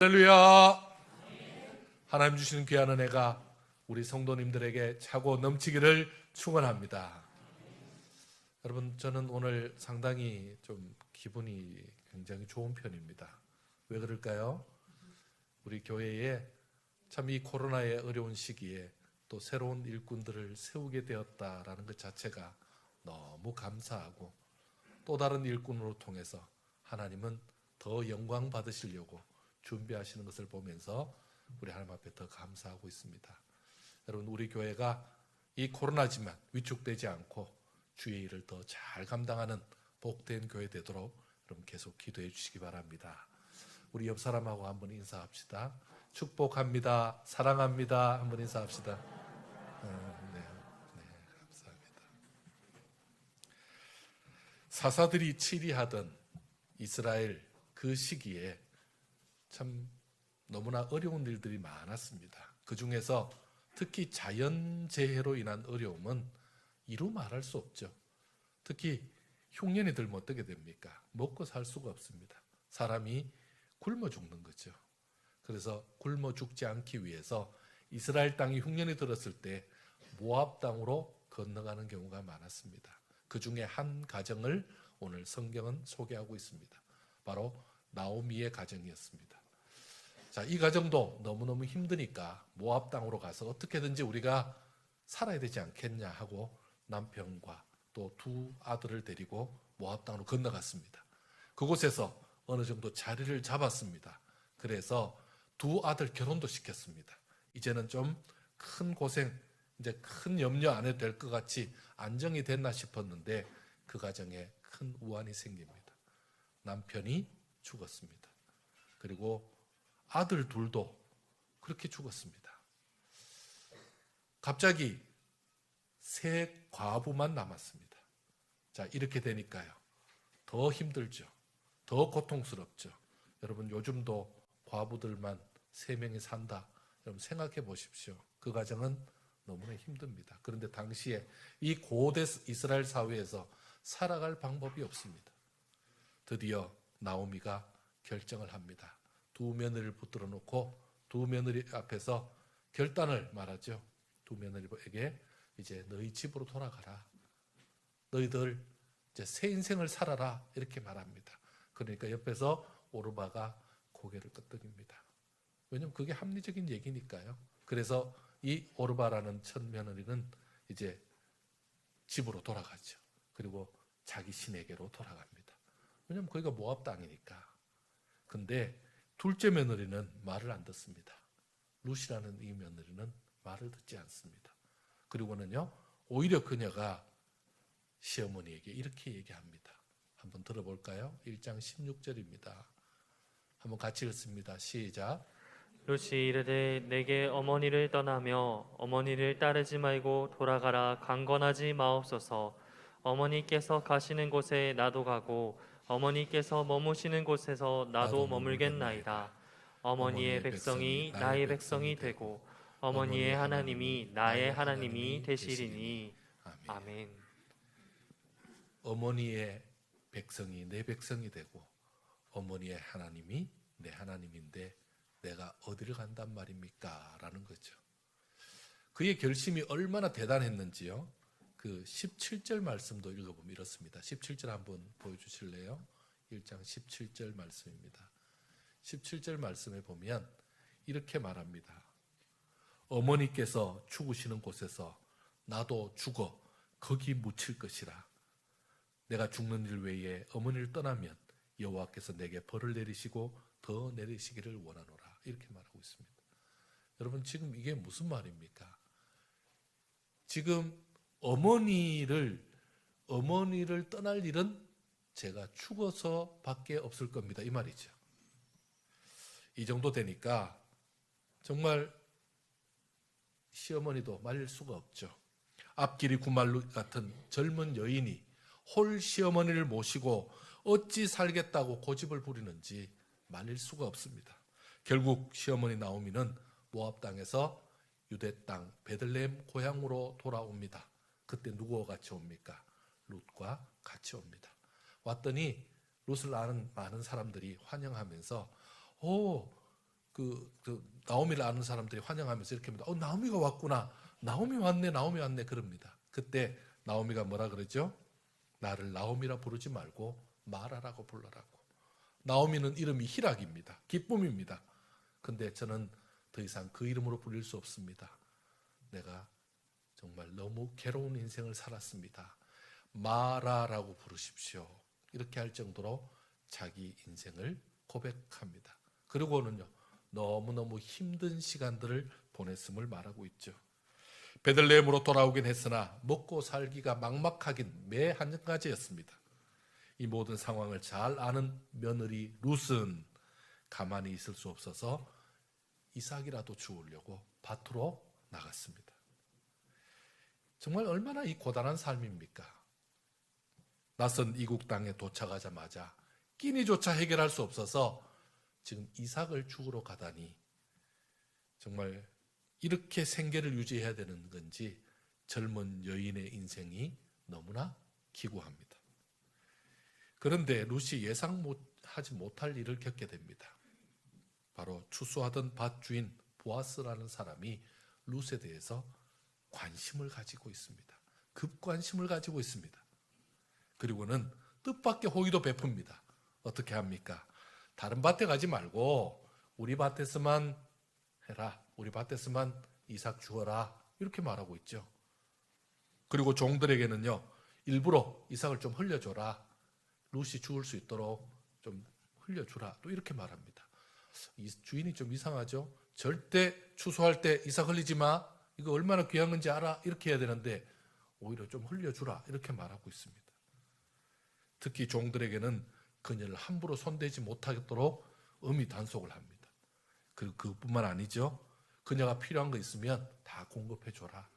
할렐루야. 하나님 주시는 귀한 은혜가 우리 성도님들에게 차고 넘치기를 축원합니다. 여러분, 저는 오늘 상당히 좀 기분이 굉장히 좋은 편입니다. 왜 그럴까요? 우리 교회에 참 이 코로나의 어려운 시기에 또 새로운 일꾼들을 세우게 되었다라는 것 자체가 너무 감사하고, 또 다른 일꾼으로 통해서 하나님은 더 영광 받으시려고 준비하시는 것을 보면서 우리 하나님 앞에 더 감사하고 있습니다. 여러분, 우리 교회가 이 코로나지만 위축되지 않고 주의 일을 더 잘 감당하는 복된 교회 되도록 여러분 계속 기도해 주시기 바랍니다. 우리 옆 사람하고 한번 인사합시다. 축복합니다. 사랑합니다. 한번 인사합시다. 네, 감사합니다. 사사들이 치리하던 이스라엘 그 시기에 참 너무나 어려운 일들이 많았습니다. 그 중에서 특히 자연재해로 인한 어려움은 이루 말할 수 없죠. 특히 흉년이 들면 어떻게 됩니까? 먹고 살 수가 없습니다. 사람이 굶어 죽는 거죠. 그래서 굶어 죽지 않기 위해서 이스라엘 땅이 흉년이 들었을 때 모압 땅으로 건너가는 경우가 많았습니다. 그 중에 한 가정을 오늘 성경은 소개하고 있습니다. 바로 나오미의 가정이었습니다. 자, 이 가정도 너무너무 힘드니까 모압 땅으로 가서 어떻게든지 우리가 살아야 되지 않겠냐 하고 남편과 또 두 아들을 데리고 모압 땅으로 건너갔습니다. 그곳에서 어느 정도 자리를 잡았습니다. 그래서 두 아들 결혼도 시켰습니다. 이제는 좀 큰 고생, 이제 큰 염려 안 해도 될 것 같이 안정이 됐나 싶었는데 그 가정에 큰 우환이 생깁니다. 남편이 죽었습니다. 그리고 아들 둘도 그렇게 죽었습니다. 갑자기 세 과부만 남았습니다. 자, 이렇게 되니까요, 더 힘들죠. 더 고통스럽죠. 여러분, 요즘도 과부들만 3명이 산다. 여러분 생각해 보십시오. 그 가정은 너무나 힘듭니다. 그런데 당시에 이 고대 이스라엘 사회에서 살아갈 방법이 없습니다. 드디어 나오미가 결정을 합니다. 두 며느리를 붙들어 놓고 두 며느리 앞에서 결단을 말하죠. 두 며느리에게 이제 너희 집으로 돌아가라. 너희들 이제 새 인생을 살아라. 이렇게 말합니다. 그러니까 옆에서 오르바가 고개를 끄덕입니다. 왜냐하면 그게 합리적인 얘기니까요. 그래서 이 오르바라는 첫 며느리는 이제 집으로 돌아가죠. 그리고 자기 시내게로 돌아갑니다. 왜냐하면 거기가 모압 땅이니까. 근데 둘째 며느리는 말을 안 듣습니다. 룻이라는 이 며느리는 말을 듣지 않습니다. 그리고는요, 오히려 그녀가 시어머니에게 이렇게 얘기합니다. 한번 들어볼까요? 1장 16절입니다. 한번 같이 읽습니다. 시작. 룻이 이르되 내게 어머니를 떠나며 어머니를 따르지 말고 돌아가라 강권하지 마옵소서. 어머니께서 가시는 곳에 나도 가고 어머니께서 머무시는 곳에서 나도 머물겠나이다. 어머니의 백성이 나의 백성이 되고 어머니의 하나님이 나의 하나님이 되시리니. 아멘. 아멘. 어머니의 백성이 내 백성이 되고 어머니의 하나님이 내 하나님인데 내가 어디를 간단 말입니까? 라는 거죠. 그의 결심이 얼마나 대단했는지요. 그 17절 말씀도 읽어보면 이렇습니다. 17절 한번 보여주실래요? 1장 17절 말씀입니다. 17절 말씀에 보면 이렇게 말합니다. 어머니께서 죽으시는 곳에서 나도 죽어 거기 묻힐 것이라. 내가 죽는 일 외에 어머니를 떠나면 여호와께서 내게 벌을 내리시고 더 내리시기를 원하노라. 이렇게 말하고 있습니다. 여러분, 지금 이게 무슨 말입니까? 지금 어머니를 떠날 일은 제가 죽어서 밖에 없을 겁니다. 이 말이죠. 이 정도 되니까 정말 시어머니도 말릴 수가 없죠. 앞길이 구말루 같은 젊은 여인이 홀 시어머니를 모시고 어찌 살겠다고 고집을 부리는지 말릴 수가 없습니다. 결국 시어머니 나오미는 모압 땅에서 유대 땅 베들레헴 고향으로 돌아옵니다. 그때 누구와 같이 옵니까? 룻과 같이 옵니다. 왔더니 룻을 아는 많은 사람들이 환영하면서 오, 나오미를 아는 사람들이 환영하면서 이렇게 합니다. 나오미가 왔구나. 나오미 왔네 그럽니다. 그때 나오미가 뭐라 그러죠? 나를 나오미라 부르지 말고 마라라고 불러라고. 나오미는 이름이 희락입니다. 기쁨입니다. 근데 저는 더 이상 그 이름으로 불릴 수 없습니다. 내가 정말 너무 괴로운 인생을 살았습니다. 마라라고 부르십시오. 이렇게 할 정도로 자기 인생을 고백합니다. 그리고는요, 너무너무 힘든 시간들을 보냈음을 말하고 있죠. 베들레헴으로 돌아오긴 했으나 먹고 살기가 막막하긴 매 한가지였습니다. 이 모든 상황을 잘 아는 며느리 룻은 가만히 있을 수 없어서 이삭이라도 주우려고 밭으로 나갔습니다. 정말 얼마나 이 고단한 삶입니까? 낯선 이국 땅에 도착하자마자 끼니조차 해결할 수 없어서 지금 이삭을 죽으러 가다니 정말 이렇게 생계를 유지해야 되는 건지 젊은 여인의 인생이 너무나 기구합니다. 그런데 룻이 예상하지 못할 일을 겪게 됩니다. 바로 추수하던 밭 주인 보아스라는 사람이 룻에 대해서 관심을 가지고 있습니다. 급관심을 가지고 있습니다. 그리고는 뜻밖의 호의도 베풉니다. 어떻게 합니까? 다른 밭에 가지 말고 우리 밭에서만 해라. 우리 밭에서만 이삭 주어라. 이렇게 말하고 있죠. 그리고 종들에게는요, 일부러 이삭을 좀 흘려줘라. 룻이 죽을 수 있도록 좀 흘려주라. 또 이렇게 말합니다. 이 주인이 좀 이상하죠. 절대 추수할 때 이삭 흘리지 마. 이거 얼마나 귀한 건지 알아. 이렇게 해야 되는데 오히려 좀 흘려주라. 이렇게 말하고 있습니다. 특히 종들에게는 그녀를 함부로 손대지 못하도록 엄히 단속을 합니다. 그리고 그뿐만 아니죠. 그녀가 필요한 거 있으면 다 공급해 줘라.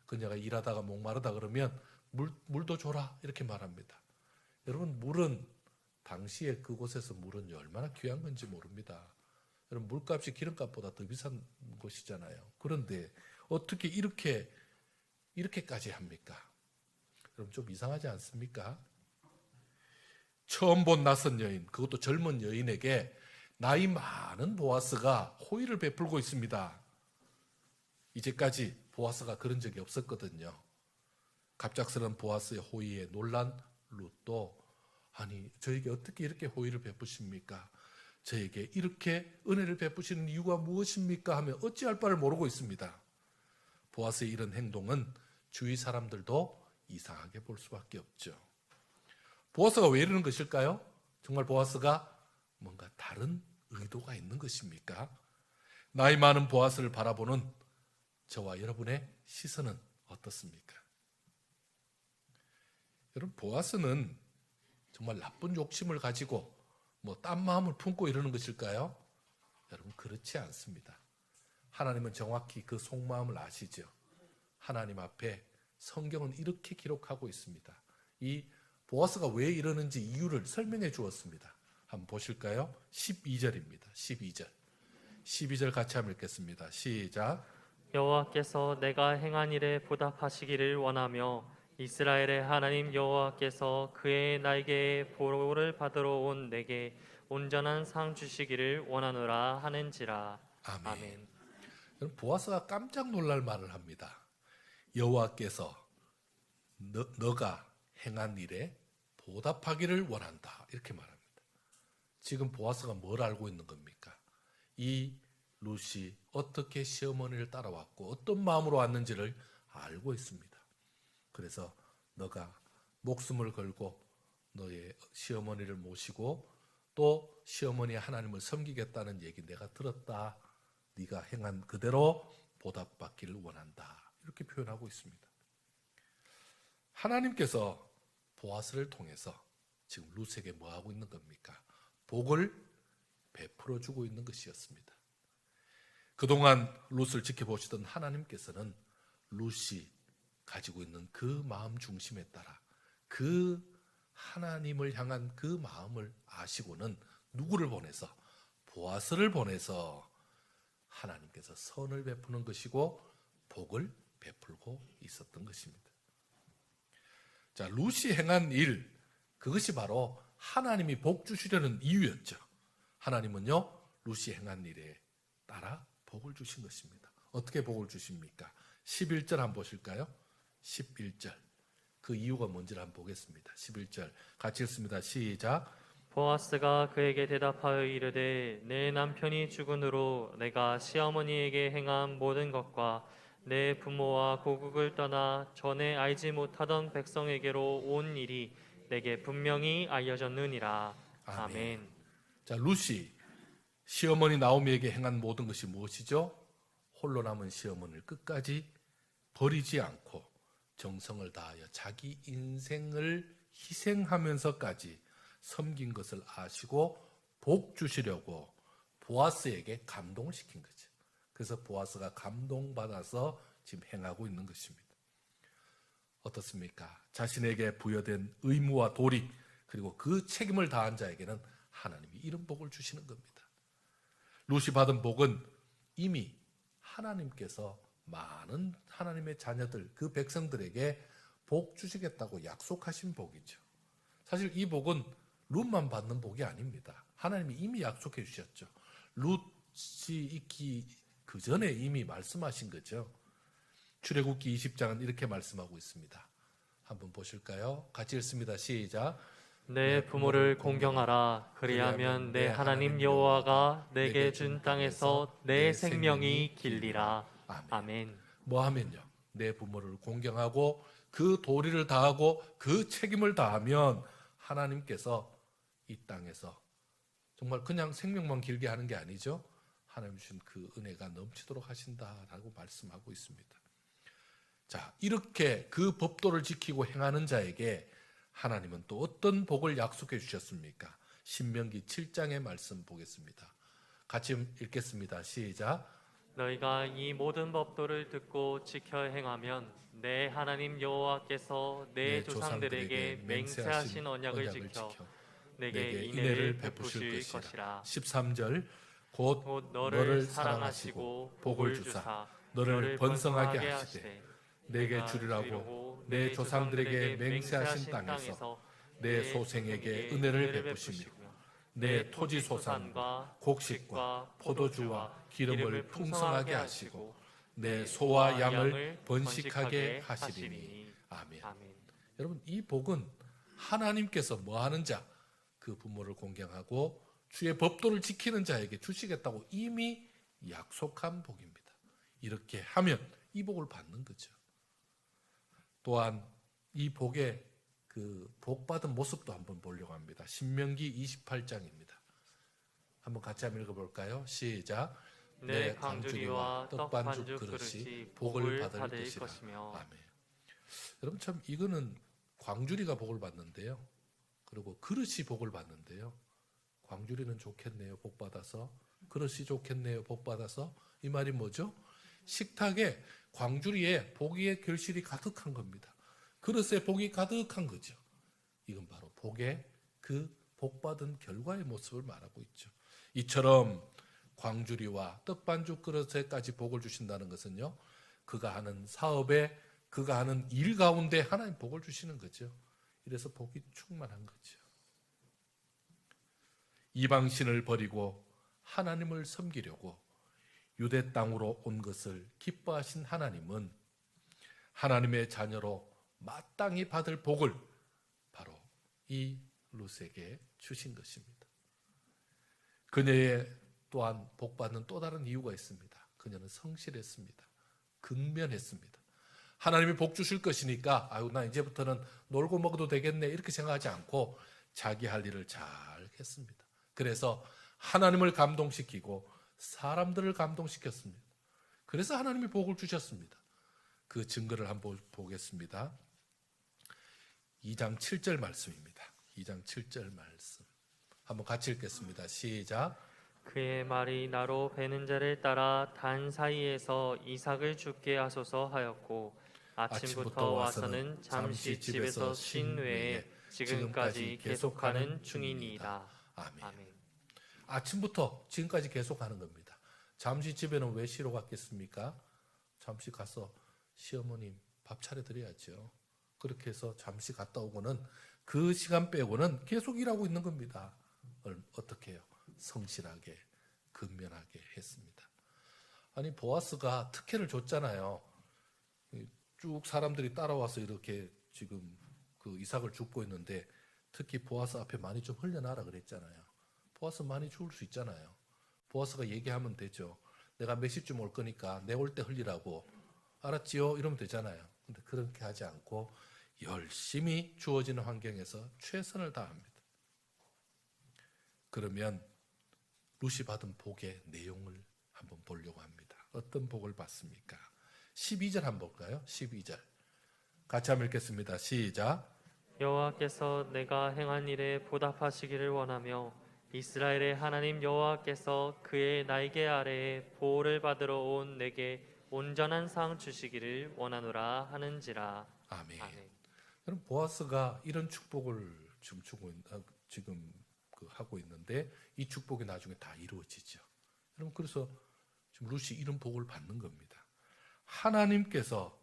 그녀가 일하다가 목마르다 그러면 물도 줘라. 이렇게 말합니다. 여러분, 물은 당시에 그곳에서 물은 얼마나 귀한 건지 모릅니다. 여러분, 물값이 기름값보다 더 비싼 것이잖아요. 그런데 어떻게 이렇게까지 합니까? 여러분, 좀 이상하지 않습니까? 처음 본 낯선 여인, 그것도 젊은 여인에게 나이 많은 보아스가 호의를 베풀고 있습니다. 이제까지 보아스가 그런 적이 없었거든요. 갑작스런 보아스의 호의에 놀란 룻도 아니, 저에게 어떻게 이렇게 호의를 베푸십니까? 저에게 이렇게 은혜를 베푸시는 이유가 무엇입니까? 하며 어찌할 바를 모르고 있습니다. 보아스의 이런 행동은 주위 사람들도 이상하게 볼 수밖에 없죠. 보아스가 왜 이러는 것일까요? 정말 보아스가 뭔가 다른 의도가 있는 것입니까? 나이 많은 보아스를 바라보는 저와 여러분의 시선은 어떻습니까? 여러분, 보아스는 정말 나쁜 욕심을 가지고 딴 마음을 품고 이러는 것일까요? 여러분, 그렇지 않습니다. 하나님은 정확히 그 속마음을 아시죠. 하나님 앞에 성경은 이렇게 기록하고 있습니다. 이 보아스가 왜 이러는지 이유를 설명해 주었습니다. 한번 보실까요? 12절입니다. 12절 같이 한번 읽겠습니다. 시작. 여호와께서 내가 행한 일에 보답하시기를 원하며 이스라엘의 하나님 여호와께서 그의 날개에 보로를 받으러 온 내게 온전한 상 주시기를 원하노라 하는지라. 아멘. 아멘. 여러분, 보아스가 깜짝 놀랄 말을 합니다. 여호와께서 너가 행한 일에 보답하기를 원한다. 이렇게 말합니다. 지금 보아스가 뭘 알고 있는 겁니까? 이 룻이 어떻게 시어머니를 따라왔고 어떤 마음으로 왔는지를 알고 있습니다. 그래서 너가 목숨을 걸고 너의 시어머니를 모시고 또 시어머니의 하나님을 섬기겠다는 얘기 내가 들었다. 네가 행한 그대로 보답받기를 원한다. 이렇게 표현하고 있습니다. 하나님께서 보아스를 통해서 지금 룻에게 뭐 하고 있는 겁니까? 복을 베풀어 주고 있는 것이었습니다. 그동안 룻을 지켜보시던 하나님께서는 룻이 가지고 있는 그 마음 중심에 따라 그 하나님을 향한 그 마음을 아시고는 누구를 보내서? 보아스를 보내서 하나님께서 선을 베푸는 것이고 복을 베풀고 있었던 것입니다. 자, 룻이 행한 일, 그것이 바로 하나님이 복 주시려는 이유였죠. 하나님은요, 룻이 행한 일에 따라 복을 주신 것입니다. 어떻게 복을 주십니까? 11절 한번 보실까요? 11절. 그 이유가 뭔지를 한번 보겠습니다. 11절 같이 읽습니다. 시작. 보아스가 그에게 대답하여 이르되 내 남편이 죽은 후로 내가 시어머니에게 행한 모든 것과 내 부모와 고국을 떠나 전에 알지 못하던 백성에게로 온 일이 내게 분명히 알려졌느니라. 아멘. 자, 루시 시어머니 나오미에게 행한 모든 것이 무엇이죠? 홀로 남은 시어머니를 끝까지 버리지 않고 정성을 다하여 자기 인생을 희생하면서까지 섬긴 것을 아시고 복 주시려고 보아스에게 감동을 시킨 거죠. 그래서 보아스가 감동받아서 지금 행하고 있는 것입니다. 어떻습니까? 자신에게 부여된 의무와 도리 그리고 그 책임을 다한 자에게는 하나님이 이런 복을 주시는 겁니다. 룻이 받은 복은 이미 하나님께서 많은 하나님의 자녀들, 그 백성들에게 복 주시겠다고 약속하신 복이죠. 사실 이 복은 룻만 받는 복이 아닙니다. 하나님이 이미 약속해 주셨죠. 룻이 있기 그 전에 이미 말씀하신 거죠. 출애굽기 20장은 이렇게 말씀하고 있습니다. 한번 보실까요? 같이 읽습니다. 시작. 내 부모를 공경하라. 그리하면 내 하나님 여호와가 내게 준 땅에서 내 생명이 길리라. 아멘. 뭐 하면요? 내 부모를 공경하고 그 도리를 다하고 그 책임을 다하면 하나님께서 이 땅에서 정말 그냥 생명만 길게 하는 게 아니죠. 하나님 주신 그 은혜가 넘치도록 하신다라고 말씀하고 있습니다. 자, 이렇게 그 법도를 지키고 행하는 자에게 하나님은 또 어떤 복을 약속해 주셨습니까? 신명기 7장의 말씀 보겠습니다. 같이 읽겠습니다. 시작. 너희가 이 모든 법도를 듣고 지켜 행하면 내 하나님 여호와께서 내 조상들에게 맹세하신 언약을 지켜 내게 인애를 베푸실 것이라. 13절 곧 너를 사랑하시고 복을 주사 너를 번성하게 하시되 내게 주리라고 내 조상들에게 맹세하신 땅에서 내 소생에게 은혜를 베푸시며 내 토지 소산과 곡식과 포도주와 기름을 풍성하게 하시고 내 소와 양을 번식하게 하시리니. 아멘. 여러분, 이 복은 하나님께서 뭐 하는 자, 그 부모를 공경하고 주의 법도를 지키는 자에게 주시겠다고 이미 약속한 복입니다. 이렇게 하면 이 복을 받는 거죠. 또한 이 복의 그 복받은 모습도 한번 보려고 합니다. 신명기 28장입니다. 한번 같이 한번 읽어볼까요? 시작. 내 강주리와 떡반죽 그릇이 복을 받을 것이며. 아멘. 여러분, 참 이거는 광주리가 복을 받는데요. 그리고 그릇이 복을 받는데요. 광주리는 좋겠네요, 복 받아서. 그릇이 좋겠네요, 복 받아서. 이 말이 뭐죠? 식탁에 광주리에 복의 결실이 가득한 겁니다. 그릇에 복이 가득한 거죠. 이건 바로 복의 그 복받은 결과의 모습을 말하고 있죠. 이처럼 광주리와 떡반죽 그릇에까지 복을 주신다는 것은요, 그가 하는 사업에, 그가 하는 일 가운데 하나님 복을 주시는 거죠. 이래서 복이 충만한 거죠. 이방신을 버리고 하나님을 섬기려고 유대 땅으로 온 것을 기뻐하신 하나님은 하나님의 자녀로 마땅히 받을 복을 바로 이 룻에게 주신 것입니다. 그녀의 또한 복받는 또 다른 이유가 있습니다. 그녀는 성실했습니다. 근면했습니다. 하나님이 복 주실 것이니까 아유, 나 이제부터는 놀고 먹어도 되겠네 이렇게 생각하지 않고 자기 할 일을 잘 했습니다. 그래서 하나님을 감동시키고 사람들을 감동시켰습니다. 그래서 하나님이 복을 주셨습니다. 그 증거를 한번 보겠습니다. 2장 7절 말씀입니다. 2장 7절 말씀 한번 같이 읽겠습니다. 시작. 그의 말이 나로 베는 자를 따라 단 사이에서 이삭을 죽게 하소서 하였고 아침부터 와서는 잠시 집에서 쉰 외에 지금까지 계속하는 중이니이다. 아멘. 아침부터 지금까지 계속하는 겁니다. 잠시 집에는 왜 쉬러 갔겠습니까? 잠시 가서 시어머님 밥 차려드려야죠. 그렇게 해서 잠시 갔다 오고는 그 시간 빼고는 계속 일하고 있는 겁니다. 어떻게 해요? 성실하게, 근면하게 했습니다. 아니 보아스가 특혜를 줬잖아요. 쭉 사람들이 따라와서 이렇게 지금 그 이삭을 줍고 있는데 특히 보아스 앞에 많이 좀 흘려놔라 그랬잖아요. 보아스 많이 죽을 수 있잖아요. 보아스가 얘기하면 되죠. 내가 몇 시쯤 올 거니까 내 올 때 흘리라고. 알았지요? 이러면 되잖아요. 근데 그렇게 하지 않고 열심히 주어지는 환경에서 최선을 다합니다. 그러면 룻이 받은 복의 내용을 한번 보려고 합니다. 어떤 복을 받습니까? 12절 한번 볼까요? 12절. 같이 한번 읽겠습니다. 시작. 여호와께서 내가 행한 일에 보답하시기를 원하며 이스라엘의 하나님 여호와께서 그의 날개 아래에 보호를 받으러 온 내게 온전한 상 주시기를 원하노라 하는지라. 아멘. 아멘. 여러분 보아스가 이런 축복을 지금 지금 하고 있는데 이 축복이 나중에 다 이루어지죠. 여러분 그래서 지금 룻이 이런 복을 받는 겁니다. 하나님께서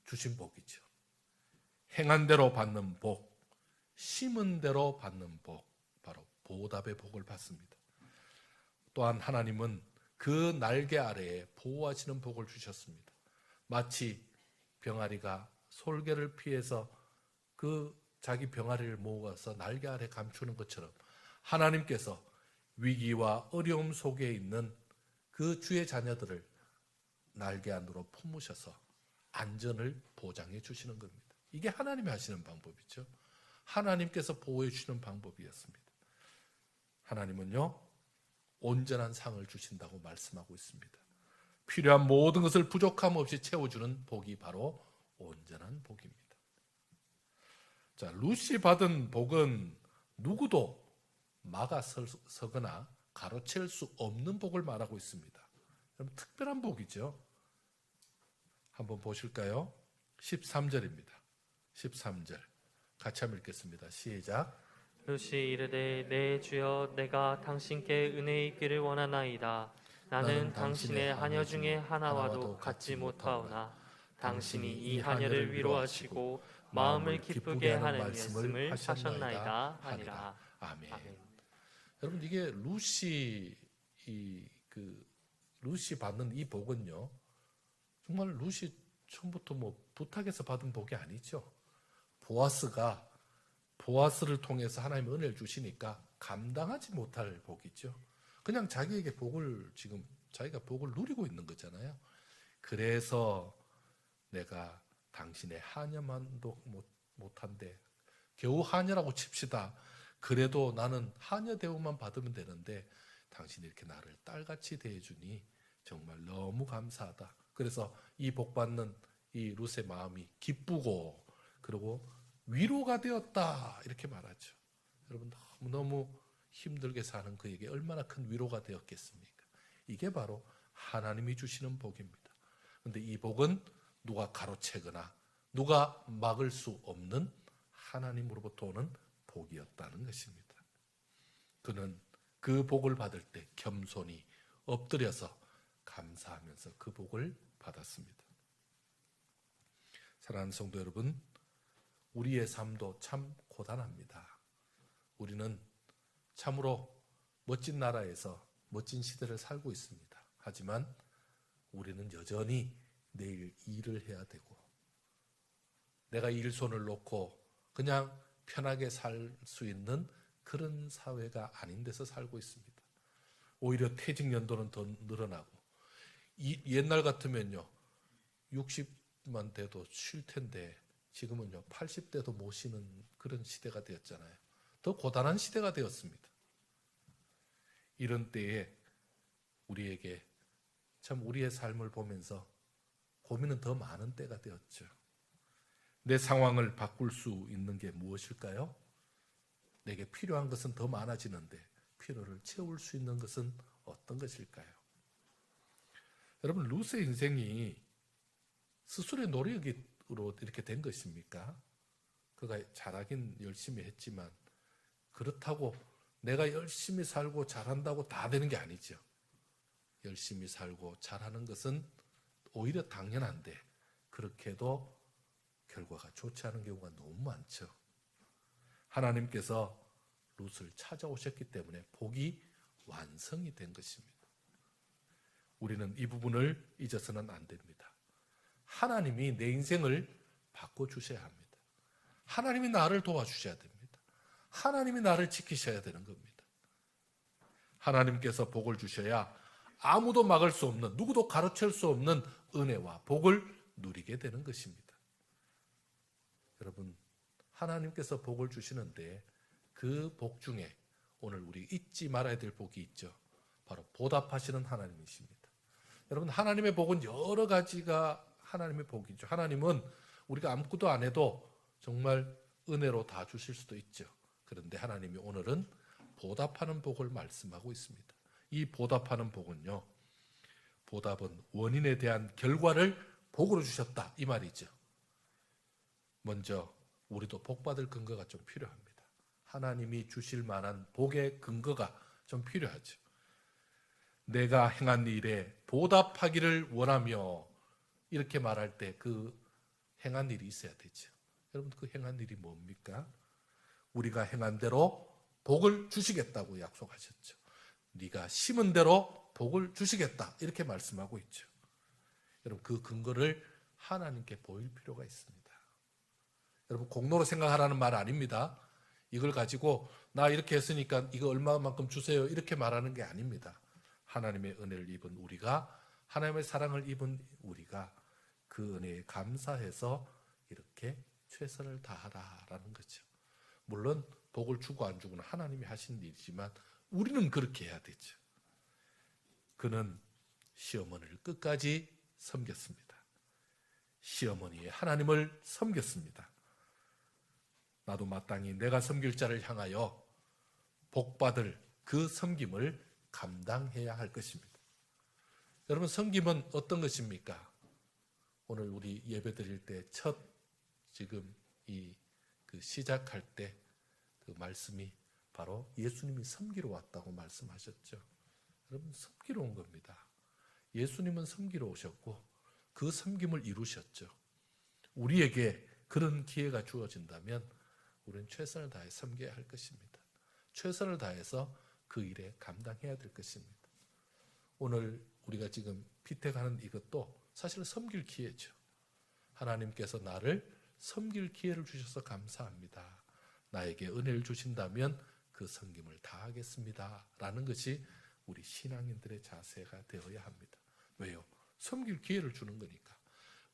주신 복이죠. 행한 대로 받는 복, 심은 대로 받는 복, 바로 보답의 복을 받습니다. 또한 하나님은 그 날개 아래에 보호하시는 복을 주셨습니다. 마치 병아리가 솔개를 피해서 그 자기 병아리를 모아서 날개 아래 감추는 것처럼 하나님께서 위기와 어려움 속에 있는 그 주의 자녀들을 날개 안으로 품으셔서 안전을 보장해 주시는 겁니다. 이게 하나님이 하시는 방법이죠. 하나님께서 보호해 주시는 방법이었습니다. 하나님은요, 온전한 상을 주신다고 말씀하고 있습니다. 필요한 모든 것을 부족함 없이 채워주는 복이 바로 온전한 복입니다. 자, 룻이 받은 복은 누구도 막아서거나 가로챌 수 없는 복을 말하고 있습니다. 여러분, 특별한 복이죠. 한번 보실까요? 13절입니다. 13절 같이 한번 읽겠습니다. 시작. 룻이 이르되 내 주여 내가 당신께 은혜 입기를 원하나이다. 나는 당신의 하녀 중에 하나와도 같지 못하오나 당신이 이 하녀를 위로하시고 마음을 기쁘게 하는 말씀을 하셨나이다 하니라. 아멘. 아멘. 여러분 이게 룻이 받는 이 복은요, 정말 룻이 처음부터 부탁해서 받은 복이 아니죠. 보아스를 통해서 하나님의 은혜를 주시니까 감당하지 못할 복이죠. 그냥 자기에게 자기가 복을 누리고 있는 거잖아요. 그래서 내가 당신의 하녀만도 못한데, 겨우 하녀라고 칩시다. 그래도 나는 하녀 대우만 받으면 되는데 당신이 이렇게 나를 딸같이 대해주니 정말 너무 감사하다. 그래서 이 복 받는 이 룻의 마음이 기쁘고 그리고 위로가 되었다 이렇게 말하죠. 여러분 너무 힘들게 사는 그에게 얼마나 큰 위로가 되었겠습니까? 이게 바로 하나님이 주시는 복입니다. 그런데 이 복은 누가 가로채거나 누가 막을 수 없는 하나님으로부터 오는 복이었다는 것입니다. 그는 그 복을 받을 때 겸손히 엎드려서 감사하면서 그 복을 받았습니다. 사랑하는 성도 여러분, 우리의 삶도 참 고단합니다. 우리는 참으로 멋진 나라에서 멋진 시대를 살고 있습니다. 하지만 우리는 여전히 내일 일을 해야 되고 내가 일손을 놓고 그냥 편하게 살 수 있는 그런 사회가 아닌 데서 살고 있습니다. 오히려 퇴직 연도는 더 늘어나고 옛날 같으면요 60만 돼도 쉴 텐데 지금은요 80대도 못 쉬는 그런 시대가 되었잖아요. 더 고단한 시대가 되었습니다. 이런 때에 우리에게 참 우리의 삶을 보면서 고민은 더 많은 때가 되었죠. 내 상황을 바꿀 수 있는 게 무엇일까요? 내게 필요한 것은 더 많아지는데 필요를 채울 수 있는 것은 어떤 것일까요? 여러분 룻의 인생이 스스로의 노력으로 이렇게 된 것입니까? 그가 잘하긴 열심히 했지만 그렇다고 내가 열심히 살고 잘한다고 다 되는 게 아니죠. 열심히 살고 잘하는 것은 오히려 당연한데 그렇게도 결과가 좋지 않은 경우가 너무 많죠. 하나님께서 룻을 찾아오셨기 때문에 복이 완성이 된 것입니다. 우리는 이 부분을 잊어서는 안 됩니다. 하나님이 내 인생을 바꿔주셔야 합니다. 하나님이 나를 도와주셔야 됩니다. 하나님이 나를 지키셔야 되는 겁니다. 하나님께서 복을 주셔야 아무도 막을 수 없는, 누구도 가로챌 수 없는 은혜와 복을 누리게 되는 것입니다. 여러분, 하나님께서 복을 주시는데 그 복 중에 오늘 우리 잊지 말아야 될 복이 있죠. 바로 보답하시는 하나님이십니다. 여러분, 하나님의 복은 여러 가지가 하나님의 복이죠. 하나님은 우리가 아무것도 안 해도 정말 은혜로 다 주실 수도 있죠. 그런데 하나님이 오늘은 보답하는 복을 말씀하고 있습니다. 이 보답하는 복은요, 보답은 원인에 대한 결과를 복으로 주셨다, 이 말이죠. 먼저 우리도 복받을 근거가 좀 필요합니다. 하나님이 주실 만한 복의 근거가 좀 필요하죠. 내가 행한 일에 보답하기를 원하며, 이렇게 말할 때 그 행한 일이 있어야 되죠. 여러분, 그 행한 일이 뭡니까? 우리가 행한 대로 복을 주시겠다고 약속하셨죠. 네가 심은 대로 복을 주시겠다, 이렇게 말씀하고 있죠. 여러분, 그 근거를 하나님께 보일 필요가 있습니다. 여러분, 공로로 생각하라는 말 아닙니다. 이걸 가지고 나 이렇게 했으니까 이거 얼마만큼 주세요, 이렇게 말하는 게 아닙니다. 하나님의 은혜를 입은 우리가, 하나님의 사랑을 입은 우리가 그 은혜에 감사해서 이렇게 최선을 다하라라는 거죠. 물론 복을 주고 안 주고는 하나님이 하신 일이지만 우리는 그렇게 해야 되죠. 그는 시어머니를 끝까지 섬겼습니다. 시어머니의 하나님을 섬겼습니다. 나도 마땅히 내가 섬길 자를 향하여 복받을 그 섬김을 감당해야 할 것입니다. 여러분, 섬김은 어떤 것입니까? 오늘 우리 예배 드릴 때 첫 지금 그 시작할 때 그 말씀이 바로 예수님이 섬기러 왔다고 말씀하셨죠. 여러분, 섬기러 온 겁니다. 예수님은 섬기러 오셨고 그 섬김을 이루셨죠. 우리에게 그런 기회가 주어진다면 우리는 최선을 다해 섬겨야 할 것입니다. 최선을 다해서 그 일에 감당해야 될 것입니다. 오늘 우리가 지금 피택하는 이것도 사실 섬길 기회죠. 하나님께서 나를 섬길 기회를 주셔서 감사합니다. 나에게 은혜를 주신다면 그 섬김을 다하겠습니다 라는 것이 우리 신앙인들의 자세가 되어야 합니다. 왜요? 섬길 기회를 주는 거니까.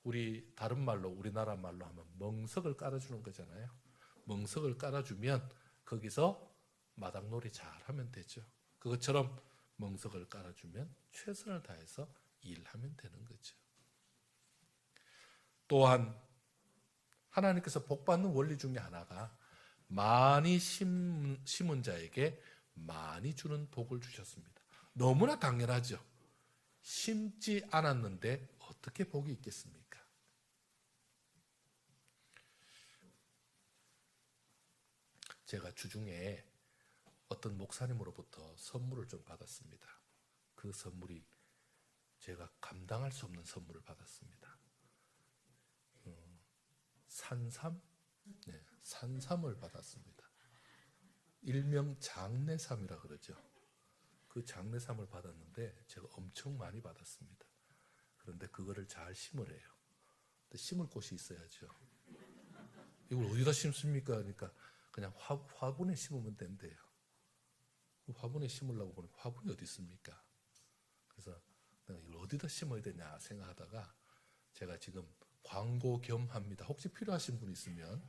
우리 다른 말로, 우리나라 말로 하면 멍석을 깔아주는 거잖아요. 멍석을 깔아주면 거기서 마당놀이 잘하면 되죠. 그것처럼 멍석을 깔아주면 최선을 다해서 일하면 되는 거죠. 또한 하나님께서 복받는 원리 중에 하나가 많이 심은 자에게 많이 주는 복을 주셨습니다. 너무나 당연하죠. 심지 않았는데 어떻게 복이 있겠습니까? 제가 주중에 어떤 목사님으로부터 선물을 좀 받았습니다. 그 선물이 제가 감당할 수 없는 선물을 받았습니다. 산삼? 네, 산삼을 받았습니다. 일명 장내삼이라 그러죠. 그 장내삼을 받았는데 제가 엄청 많이 받았습니다. 그런데 그거를 잘 심으래요. 근데 심을 곳이 있어야죠. 이걸 어디다 심습니까? 그러니까 그냥 화분에 심으면 된대요. 화분에 심으려고 보니 화분이 어디 있습니까? 그래서 내가 이걸 어디다 심어야 되냐 생각하다가 제가 지금 광고 겸 합니다. 혹시 필요하신 분 있으면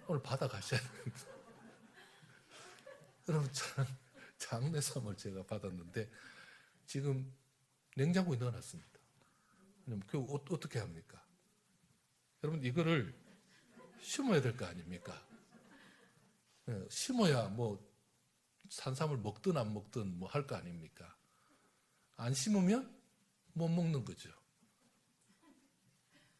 오늘 받아가셔야 됩니다. 여러분, 장내삼을 제가 받았는데 지금 냉장고에 넣어놨습니다. 그 어떻게 합니까? 여러분, 이거를 심어야 될 거 아닙니까? 심어야 뭐 산삼을 먹든 안 먹든 뭐 할 거 아닙니까? 안 심으면 못 먹는 거죠.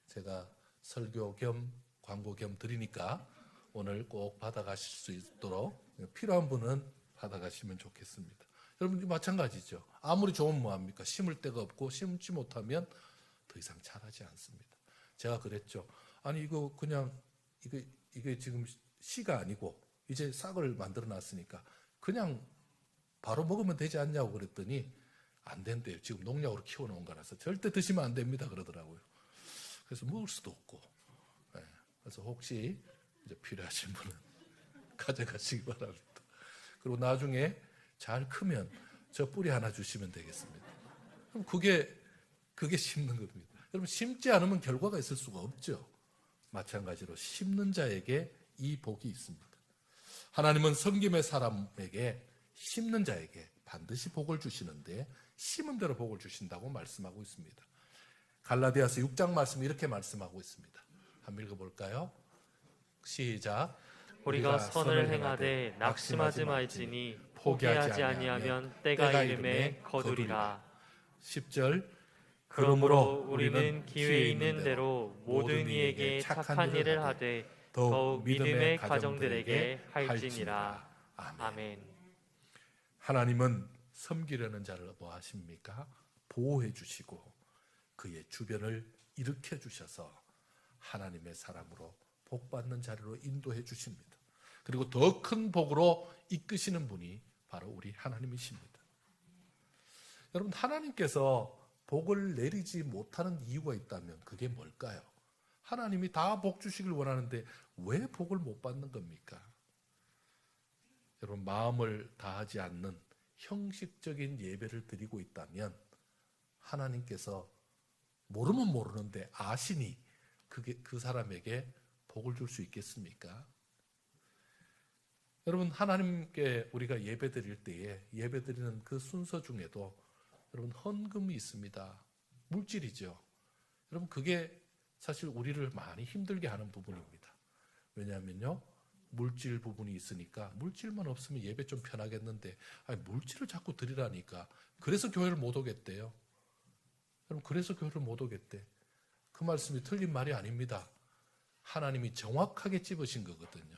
제가 설교 겸 광고 겸 드리니까 오늘 꼭 받아가실 수 있도록 필요한 분은 받아가시면 좋겠습니다. 여러분, 마찬가지죠. 아무리 좋으면 뭐합니까? 심을 데가 없고 심지 못하면 더 이상 자라지 않습니다. 제가 그랬죠. 아니 이거 그냥 이게 지금 씨가 아니고 이제 싹을 만들어 놨으니까 그냥 바로 먹으면 되지 않냐고 그랬더니 안 된대요. 지금 농약으로 키워놓은 거라서 절대 드시면 안 됩니다 그러더라고요. 그래서 먹을 수도 없고. 네. 그래서 혹시 이제 필요하신 분은 가져가시기 바랍니다. 그리고 나중에 잘 크면 저 뿌리 하나 주시면 되겠습니다. 그럼 그게 심는 겁니다. 여러분, 심지 않으면 결과가 있을 수가 없죠. 마찬가지로 심는 자에게 이 복이 있습니다. 하나님은 섬김의 사람에게, 심는 자에게 반드시 복을 주시는데 심은 대로 복을 주신다고 말씀하고 있습니다. 갈라디아서 6장 말씀 이렇게 말씀하고 있습니다. 한번 읽어볼까요? 시작. 우리가 선을 행하되 낙심하지 말지니 포기하지 아니하면 때가 이름에 거두리라. 10절. 그러므로 우리는 기회 있는 대로 모든 이에게 착한 일을 하되 더욱 믿음의 가정들에게 할지니라. 아멘. 하나님은 섬기려는 자를 뭐 하십니까? 보호해 주시고 그의 주변을 일으켜 주셔서 하나님의 사람으로 복받는 자리로 인도해 주십니다. 그리고 더 큰 복으로 이끄시는 분이 바로 우리 하나님이십니다. 여러분, 하나님께서 복을 내리지 못하는 이유가 있다면 그게 뭘까요? 하나님이 다 복 주시길 원하는데 왜 복을 못 받는 겁니까? 여러분, 마음을 다하지 않는 형식적인 예배를 드리고 있다면 하나님께서 모르면 모르는데 아시니 그 사람에게 복을 줄 수 있겠습니까? 여러분, 하나님께 우리가 예배 드릴 때에 예배 드리는 그 순서 중에도 여러분, 헌금이 있습니다. 물질이죠. 여러분, 그게 사실 우리를 많이 힘들게 하는 부분입니다. 왜냐하면요, 물질 부분이 있으니까 물질만 없으면 예배 좀 편하겠는데 물질을 자꾸 드리라니까. 그래서 교회를 못 오겠대요. 여러분, 그래서 교회를 못 오겠대. 그 말씀이 틀린 말이 아닙니다. 하나님이 정확하게 찝으신 거거든요.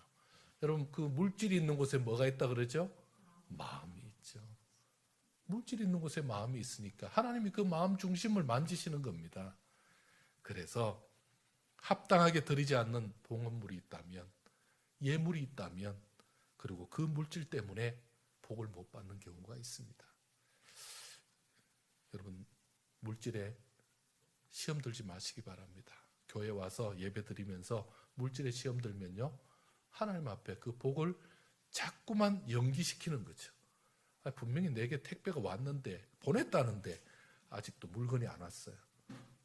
여러분, 그 물질이 있는 곳에 뭐가 있다 그러죠? 마음이 있죠. 물질이 있는 곳에 마음이 있으니까 하나님이 그 마음 중심을 만지시는 겁니다. 그래서 합당하게 드리지 않는 봉헌물이 있다면, 예물이 있다면, 그리고 그 물질 때문에 복을 못 받는 경우가 있습니다. 여러분, 물질에 시험 들지 마시기 바랍니다. 교회 와서 예배 드리면서 물질에 시험 들면요, 하나님 앞에 그 복을 자꾸만 연기시키는 거죠. 분명히 내게 택배가 왔는데, 보냈다는데 아직도 물건이 안 왔어요.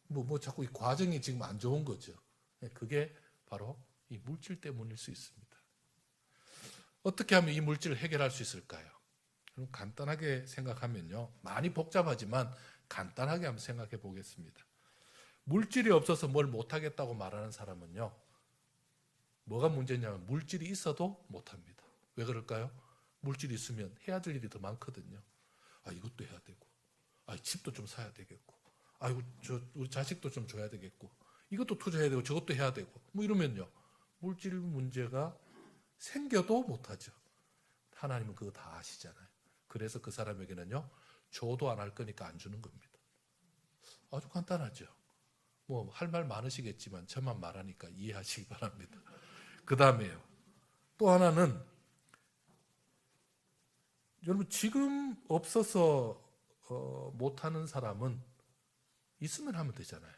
뭐 자꾸 이 과정이 지금 안 좋은 거죠. 그게 바로 이 물질 때문일 수 있습니다. 어떻게 하면 이 물질을 해결할 수 있을까요? 그럼 간단하게 생각하면요, 많이 복잡하지만 간단하게 한번 생각해 보겠습니다. 물질이 없어서 뭘 못하겠다고 말하는 사람은요, 뭐가 문제냐면 물질이 있어도 못합니다. 왜 그럴까요? 물질이 있으면 해야 될 일이 더 많거든요. 이것도 해야 되고, 집도 좀 사야 되겠고, 우리 자식도 좀 줘야 되겠고, 이것도 투자해야 되고, 저것도 해야 되고, 뭐 이러면요, 물질 문제가 생겨도 못하죠. 하나님은 그거 다 아시잖아요. 그래서 그 사람에게는요, 줘도 안 할 거니까 안 주는 겁니다. 아주 간단하죠. 뭐 할 말 많으시겠지만 저만 말하니까 이해하시기 바랍니다. 그 다음에요, 또 하나는, 여러분, 지금 없어서 못하는 사람은 있으면 하면 되잖아요.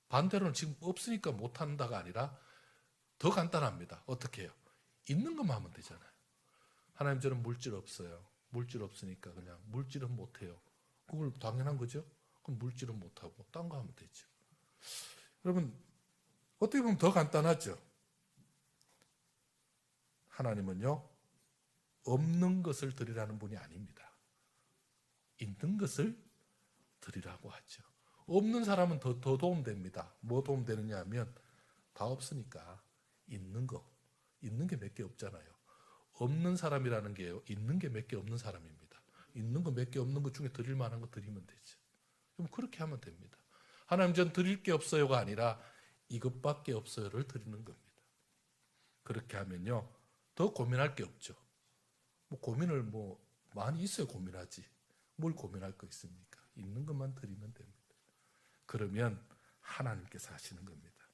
반대로는 지금 없으니까 못한다가 아니라 더 간단합니다. 어떻게 해요? 있는 것만 하면 되잖아요. 하나님, 저는 물질 없어요. 물질 없으니까 그냥 물질은 못해요. 그걸 당연한 거죠. 그럼 물질은 못하고 딴 거 하면 되죠. 여러분, 어떻게 보면 더 간단하죠. 하나님은요, 없는 것을 드리라는 분이 아닙니다. 있는 것을 드리라고 하죠. 없는 사람은 더 도움됩니다. 뭐 도움되느냐 하면 다 없으니까 있는 게 몇 개 없잖아요. 없는 사람이라는 게요, 있는 게 몇 개 없는 사람입니다. 있는 거 몇 개 없는 것 중에 드릴 만한 거 드리면 되죠. 그럼 그렇게 하면 됩니다. 하나님, 전 드릴 게 없어요가 아니라 이것밖에 없어요를 드리는 겁니다. 그렇게 하면요, 더 고민할 게 없죠. 고민을 많이 있어야 고민하지. 뭘 고민할 거 있습니까? 있는 것만 드리면 됩니다. 그러면 하나님께서 하시는 겁니다.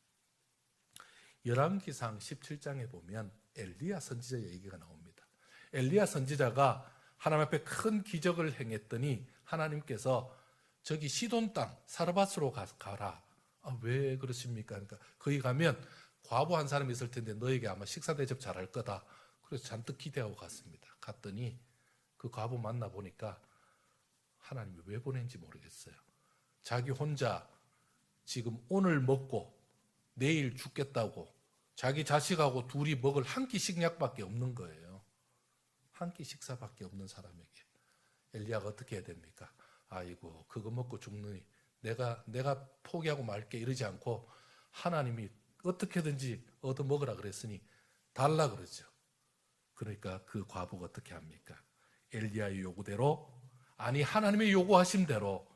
열왕기상 17장에 보면 엘리야 선지자 얘기가 나옵니다. 엘리야 선지자가 하나님 앞에 큰 기적을 행했더니 하나님께서 저기 시돈 땅 사르밧으로 가라. 왜 그러십니까? 그러니까 거기 가면 과부 한 사람이 있을 텐데 너에게 아마 식사 대접 잘할 거다. 그래서 잔뜩 기대하고 갔습니다. 갔더니 그 과부 만나 보니까 하나님이 왜 보낸지 모르겠어요. 자기 혼자 지금 오늘 먹고 내일 죽겠다고 자기 자식하고 둘이 먹을 한 끼 식량밖에 없는 거예요. 한 끼 식사밖에 없는 사람에게 엘리야가 어떻게 해야 됩니까? 아이고 그거 먹고 죽느니 내가 포기하고 말게 이러지 않고 하나님이 어떻게든지 얻어 먹으라 그랬으니 달라 그러죠. 그러니까 그 과부가 어떻게 합니까? 엘리야의 요구대로, 아니 하나님의 요구하신 대로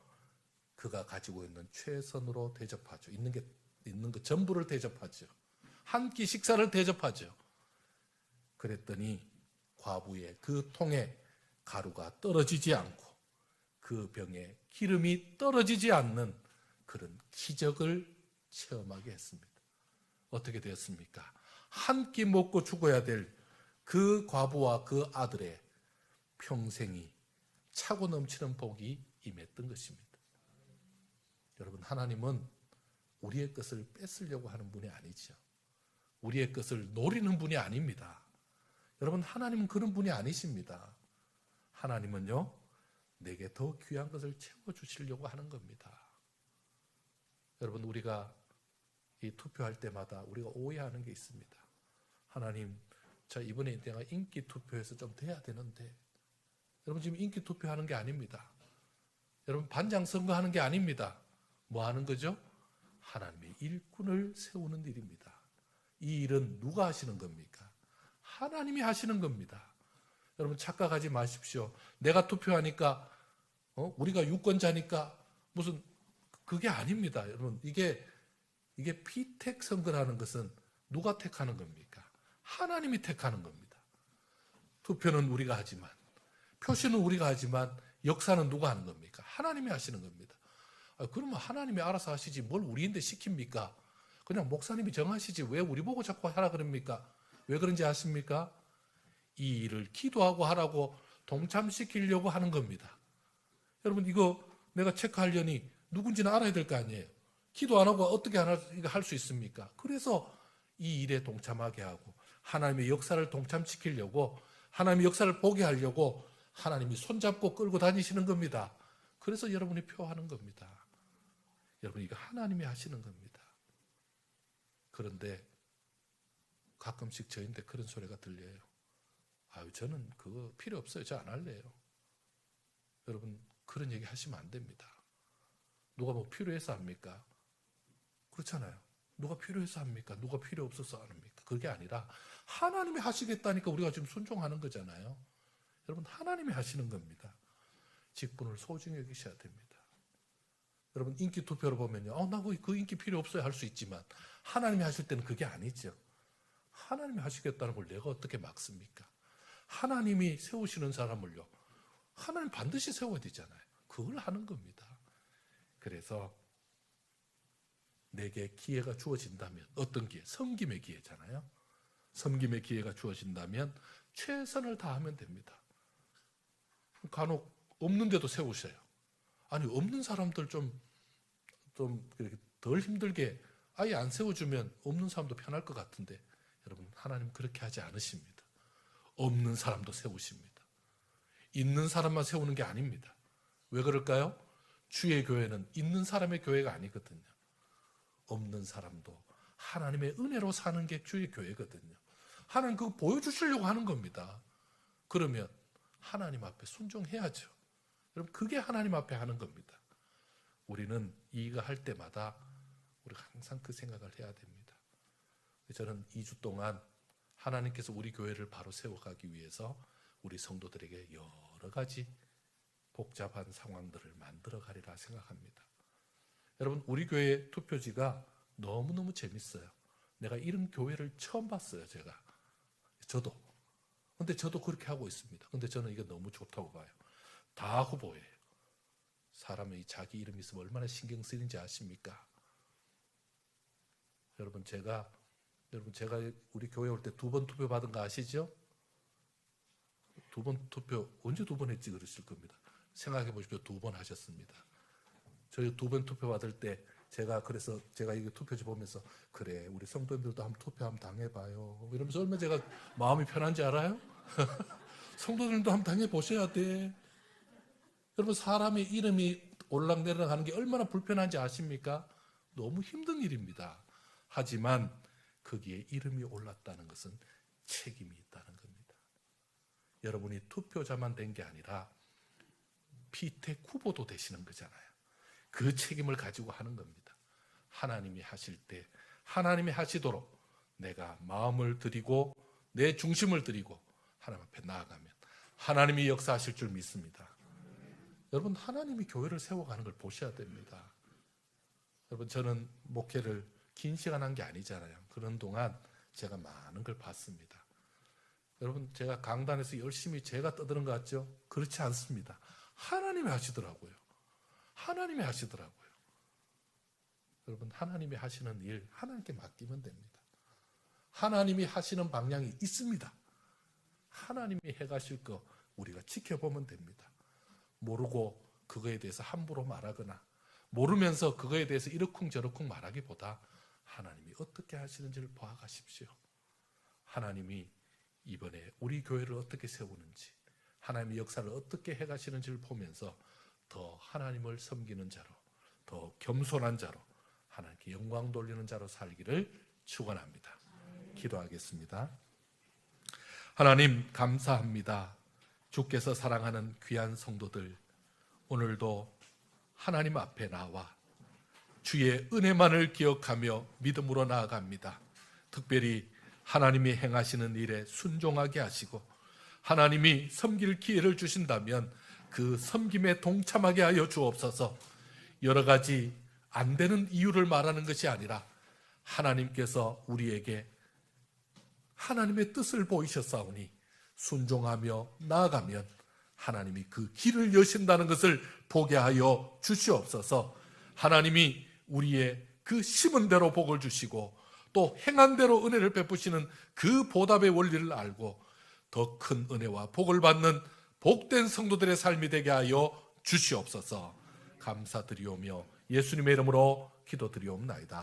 그가 가지고 있는 최선으로 대접하죠. 있는 거 전부를 대접하죠. 한 끼 식사를 대접하죠. 그랬더니 과부의 그 통에 가루가 떨어지지 않고 그 병에 기름이 떨어지지 않는 그런 기적을 체험하게 했습니다. 어떻게 되었습니까? 한 끼 먹고 죽어야 될 그 과부와 그 아들의 평생이 차고 넘치는 복이 임했던 것입니다. 여러분, 하나님은 우리의 것을 뺏으려고 하는 분이 아니죠. 우리의 것을 노리는 분이 아닙니다. 여러분, 하나님은 그런 분이 아니십니다. 하나님은요, 내게 더 귀한 것을 채워주시려고 하는 겁니다. 여러분, 우리가 이 투표할 때마다 우리가 오해하는 게 있습니다. 하나님, 자 이번에 내가 인기 투표에서 좀 돼야 되는데, 여러분 지금 인기 투표하는 게 아닙니다. 여러분 반장 선거하는 게 아닙니다. 뭐 하는 거죠? 하나님의 일꾼을 세우는 일입니다. 이 일은 누가 하시는 겁니까? 하나님이 하시는 겁니다. 여러분 착각하지 마십시오. 내가 투표하니까 우리가 유권자니까 무슨 그게 아닙니다. 여러분 이게 피택 선거라는 것은 누가 택하는 겁니까? 하나님이 택하는 겁니다. 투표는 우리가 하지만, 표시는 우리가 하지만 역사는 누가 하는 겁니까? 하나님이 하시는 겁니다. 그러면 하나님이 알아서 하시지 뭘 우리인데 시킵니까? 그냥 목사님이 정하시지 왜 우리 보고 자꾸 하라 그럽니까? 왜 그런지 아십니까? 이 일을 기도하고 하라고 동참시키려고 하는 겁니다. 여러분 이거 내가 체크하려니 누군지는 알아야 될 거 아니에요. 기도 안 하고 어떻게 할 수 있습니까? 그래서 이 일에 동참하게 하고 하나님의 역사를 동참시키려고, 하나님의 역사를 보게 하려고 하나님이 손잡고 끌고 다니시는 겁니다. 그래서 여러분이 표하는 겁니다. 여러분 이거 하나님이 하시는 겁니다. 그런데 가끔씩 저인데 그런 소리가 들려요. 저는 그거 필요 없어요. 저 안 할래요. 여러분 그런 얘기 하시면 안 됩니다. 누가 뭐 필요해서 합니까? 그렇잖아요. 누가 필요해서 합니까? 누가 필요 없어서 합니까? 그게 아니라 하나님이 하시겠다니까 우리가 지금 순종하는 거잖아요. 여러분 하나님이 하시는 겁니다. 직분을 소중히 여기셔야 됩니다. 여러분 인기 투표로 보면요, 나 그 인기 필요 없어요 할 수 있지만 하나님이 하실 때는 그게 아니죠. 하나님이 하시겠다는 걸 내가 어떻게 막습니까? 하나님이 세우시는 사람을요, 하나님 반드시 세워야 되잖아요. 그걸 하는 겁니다. 그래서 내게 기회가 주어진다면, 어떤 기회? 섬김의 기회잖아요. 섬김의 기회가 주어진다면 최선을 다하면 됩니다. 간혹 없는데도 세우셔요. 아니 없는 사람들 좀 덜 힘들게 아예 안 세워주면 없는 사람도 편할 것 같은데, 여러분 하나님 그렇게 하지 않으십니다. 없는 사람도 세우십니다. 있는 사람만 세우는 게 아닙니다. 왜 그럴까요? 주의 교회는 있는 사람의 교회가 아니거든요. 없는 사람도 하나님의 은혜로 사는 게 주의 교회거든요. 하나님 그거 보여주시려고 하는 겁니다. 그러면 하나님 앞에 순종해야죠. 여러분 그게 하나님 앞에 하는 겁니다. 우리는 이거 할 때마다 우리가 항상 그 생각을 해야 됩니다. 저는 2주 동안 하나님께서 우리 교회를 바로 세워가기 위해서 우리 성도들에게 여러 가지 복잡한 상황들을 만들어 가리라 생각합니다. 여러분 우리 교회 투표지가 너무너무 재밌어요. 내가 이런 교회를 처음 봤어요. 저도. 근데 저도 그렇게 하고 있습니다. 근데 저는 이게 너무 좋다고 봐요. 다 후보예요. 사람이 자기 이름 있으면 얼마나 신경 쓰이는지 아십니까? 여러분 제가 우리 교회 올 때 2번 투표 받은 거 아시죠? 2번 투표 언제 2번 했지 그러실 겁니다. 생각해 보십시오. 2번 하셨습니다. 저희 2번 투표 받을 때 제가 이거 투표지 보면서 그래 우리 성도님들도 한번 투표 한번 당해봐요 이러면서 얼마나 제가 마음이 편한지 알아요? 성도님들도 한번 당해보셔야 돼. 여러분 사람의 이름이 올락내리락 하는 게 얼마나 불편한지 아십니까? 너무 힘든 일입니다. 하지만 거기에 이름이 올랐다는 것은 책임이 있다는 겁니다. 여러분이 투표자만 된 게 아니라 피택 후보도 되시는 거잖아요. 그 책임을 가지고 하는 겁니다. 하나님이 하실 때 하나님이 하시도록 내가 마음을 드리고 내 중심을 드리고 하나님 앞에 나아가면 하나님이 역사하실 줄 믿습니다. 여러분 하나님이 교회를 세워가는 걸 보셔야 됩니다. 여러분 저는 목회를 긴 시간 한 게 아니잖아요. 그런 동안 제가 많은 걸 봤습니다. 여러분 제가 강단에서 열심히 제가 떠드는 것 같죠? 그렇지 않습니다. 하나님이 하시더라고요. 하나님이 하시더라고요. 여러분 하나님이 하시는 일 하나님께 맡기면 됩니다. 하나님이 하시는 방향이 있습니다. 하나님이 해가실 거 우리가 지켜보면 됩니다. 모르고 그거에 대해서 함부로 말하거나 모르면서 그거에 대해서 이러쿵저러쿵 말하기보다 하나님이 어떻게 하시는지를 보아가십시오. 하나님이 이번에 우리 교회를 어떻게 세우는지 하나님의 역사를 어떻게 해가시는지를 보면서 더 하나님을 섬기는 자로 더 겸손한 자로 하나님께 영광 돌리는 자로 살기를 축원합니다. 기도하겠습니다. 하나님 감사합니다. 주께서 사랑하는 귀한 성도들 오늘도 하나님 앞에 나와 주의 은혜만을 기억하며 믿음으로 나아갑니다. 특별히 하나님이 행하시는 일에 순종하게 하시고 하나님이 섬길 기회를 주신다면 그 섬김에 동참하게 하여 주옵소서. 여러 가지 안 되는 이유를 말하는 것이 아니라 하나님께서 우리에게 하나님의 뜻을 보이셨사오니 순종하며 나아가면 하나님이 그 길을 여신다는 것을 보게 하여 주시옵소서. 하나님이 우리의 그 심은 대로 복을 주시고 또 행한 대로 은혜를 베푸시는 그 보답의 원리를 알고 더 큰 은혜와 복을 받는 복된 성도들의 삶이 되게 하여 주시옵소서. 감사드리오며 예수님의 이름으로 기도드리옵나이다.